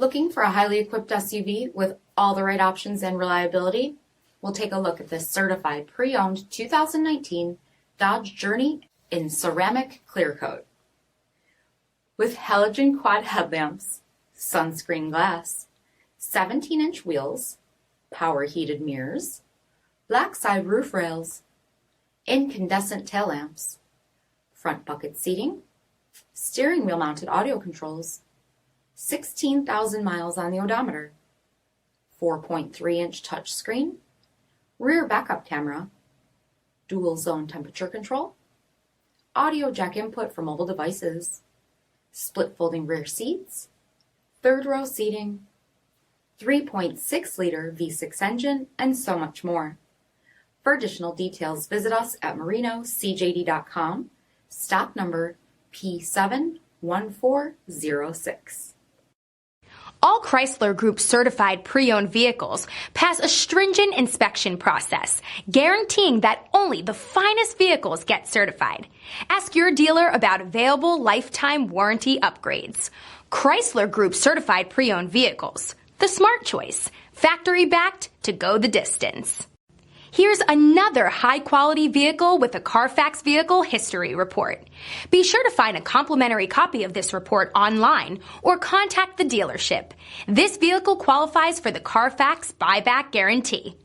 Looking for a highly equipped SUV with all the right options and reliability? We'll take a look at this certified pre-owned 2019 Dodge Journey in ceramic clear coat. With halogen quad headlamps, sunscreen glass, 17-inch wheels, power heated mirrors, black side roof rails, incandescent tail lamps, front bucket seating, steering wheel mounted audio controls, 16,000 miles on the odometer, 4.3-inch touchscreen, rear backup camera, dual zone temperature control, audio jack input for mobile devices, split folding rear seats, third row seating, 3.6-liter V6 engine, and so much more. For additional details, visit us at marinocjd.com, stock number P71406. All Chrysler Group certified pre-owned vehicles pass a stringent inspection process, guaranteeing that only the finest vehicles get certified. Ask your dealer about available lifetime warranty upgrades. Chrysler Group certified pre-owned vehicles, the smart choice, factory backed to go the distance. Here's another high-quality vehicle with a CARFAX vehicle history report. Be sure to find a complimentary copy of this report online or contact the dealership. This vehicle qualifies for the CARFAX buyback guarantee.